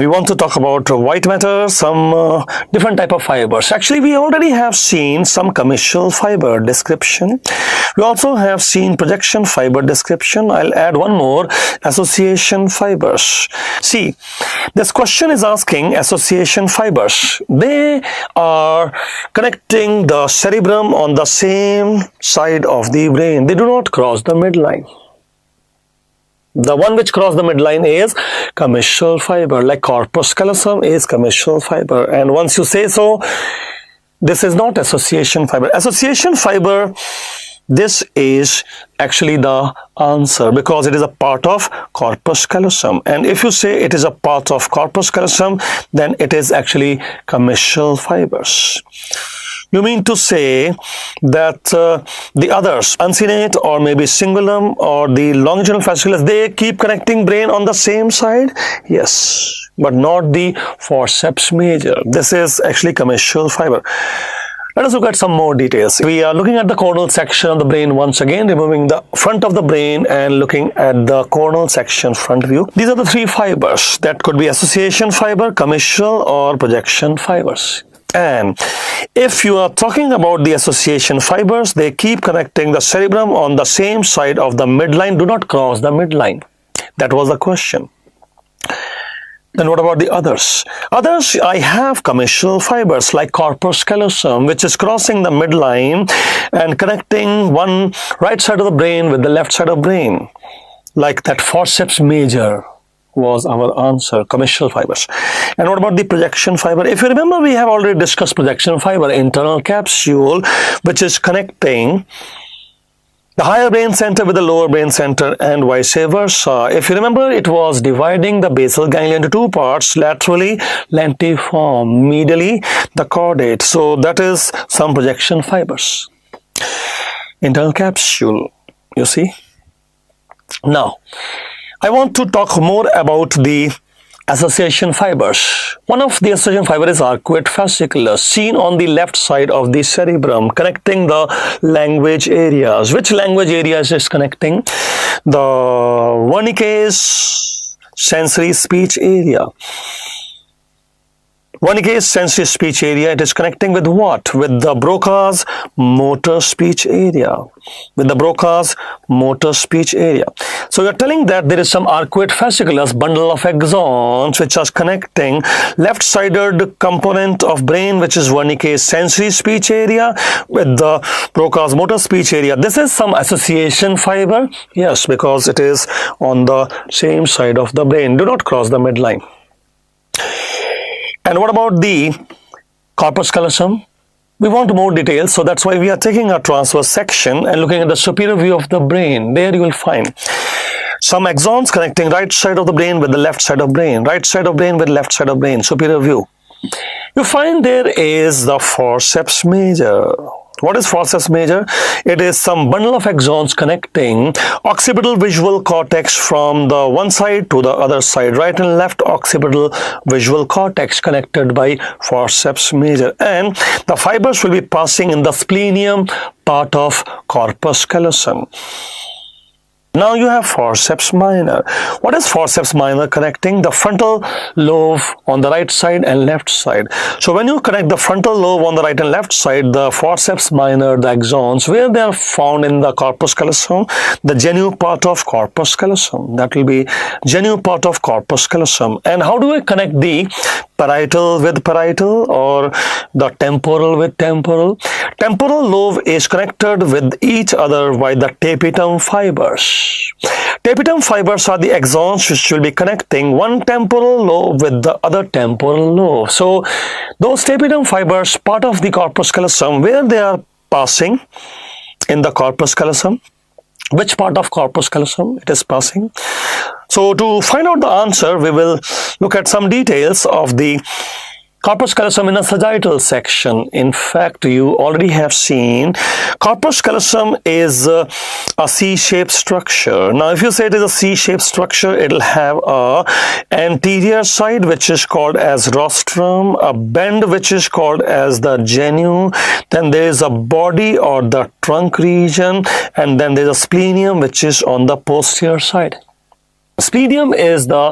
we want to talk about white matter, some different type of fibers. Actually, we already have seen some commissure fiber description. We also have seen projection fiber description. I'll add one more, association fibers. See, this question is asking association fibers. They are connecting the cerebrum on the same side of the brain. They do not cross the midline. The one which cross the midline is commissure fiber, like corpus callosum is commissure fiber. And once you say so, this is not association fiber. Association fiber, this is actually the answer because it is a part of corpus callosum. And if you say it is a part of corpus callosum, then it is actually commissure fibers. You mean to say that the others, uncinate or maybe cingulum or the longitudinal fasciculus, they keep connecting brain on the same side? Yes, but not the forceps major. This is actually commissure fiber. Let us look at some more details. We are looking at the coronal section of the brain once again, removing the front of the brain and looking at the coronal section front view. These are the three fibers that could be association fiber, commissure or projection fibers. And if you are talking about the association fibers, they keep connecting the cerebrum on the same side of the midline, do not cross the midline. That was the question. Then what about the others? Others, I have commissure fibers like corpus callosum, which is crossing the midline and connecting one right side of the brain with the left side of the brain, like that forceps major was our answer, commissure fibers. And what about the projection fiber? If you remember, we have already discussed projection fiber, internal capsule, which is connecting the higher brain center with the lower brain center and vice versa. If you remember, it was dividing the basal ganglia into two parts, laterally lentiform, medially the caudate. So that is some projection fibers. Internal capsule, you see. Now, I want to talk more about the association fibers. One of the association fibers is arcuate fasciculus, seen on the left side of the cerebrum, connecting the language areas. Which language areas is connecting? The Wernicke's sensory speech area. Wernicke's sensory speech area, it is connecting with what? With the Broca's motor speech area. With the Broca's motor speech area. So we are telling that there is some arcuate fasciculus, bundle of axons, which are connecting left-sided component of brain, which is Wernicke's sensory speech area, with the Broca's motor speech area. This is some association fiber. Yes, because it is on the same side of the brain. Do not cross the midline. And what about the corpus callosum? We want more details, so that's why we are taking a transverse section and looking at the superior view of the brain. There you will find some axons connecting right side of the brain with the left side of brain, right side of brain with left side of brain, superior view. You find there is the forceps major. What is forceps major? It is some bundle of axons connecting occipital visual cortex from the one side to the other side, right and left occipital visual cortex connected by forceps major. And the fibers will be passing in the splenium part of corpus callosum. Now you have forceps minor. What is forceps minor connecting? The frontal lobe on the right side and left side. So when you connect the frontal lobe on the right and left side, the forceps minor, the axons, where they are found in the corpus callosum, the genu part of corpus callosum. That will be genu part of corpus callosum. And how do I connect the parietal with parietal or the temporal with temporal? Temporal lobe is connected with each other by the tapetum fibers. Tapetum fibers are the axons which will be connecting one temporal lobe with the other temporal lobe. So those tapetum fibers, part of the corpus callosum, where they are passing in the corpus callosum, which part of corpus callosum it is passing. So to find out the answer, we will look at some details of the corpus callosum in a sagittal section. In fact, you already have seen corpus callosum is a C-shaped structure. Now, if you say it is a C-shaped structure, it will have a anterior side which is called as rostrum, a bend which is called as the genu, then there is a body or the trunk region, and then there is a splenium which is on the posterior side. Splenium is the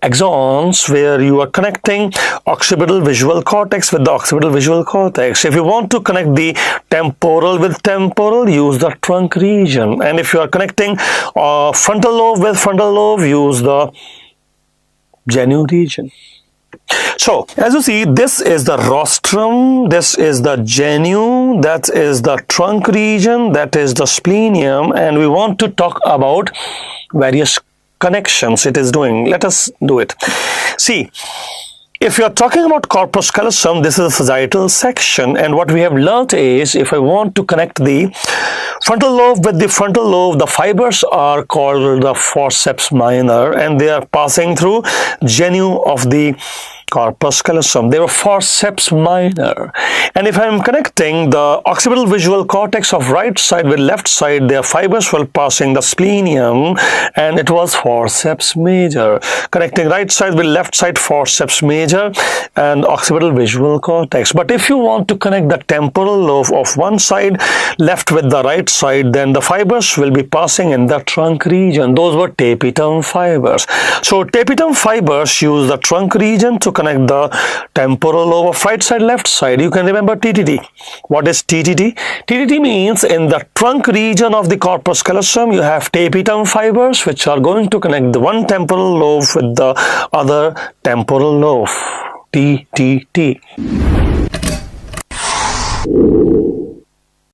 axons where you are connecting occipital visual cortex with the occipital visual cortex. If you want to connect the temporal with temporal, use the trunk region. And if you are connecting frontal lobe with frontal lobe, use the genu region. So, as you see, this is the rostrum, this is the genu, that is the trunk region, that is the splenium, and we want to talk about various connections it is doing. Let us do it. See, if you are talking about corpus callosum, this is a sagittal section, and what we have learnt is, if I want to connect the frontal lobe with the frontal lobe, the fibers are called the forceps minor, and they are passing through genu of the corpus callosum. They were forceps minor. And if I am connecting the occipital visual cortex of right side with left side, their fibers were passing the splenium, and it was forceps major. Connecting right side with left side, forceps major and occipital visual cortex. But if you want to connect the temporal lobe of one side left with the right side, then the fibers will be passing in the trunk region. Those were tapetum fibers. So tapetum fibers use the trunk region to connect the temporal lobe of right side, left side. You can remember TTT. What is TTT? TTT means in the trunk region of the corpus callosum, you have tapetum fibers which are going to connect the one temporal lobe with the other temporal lobe. TTT.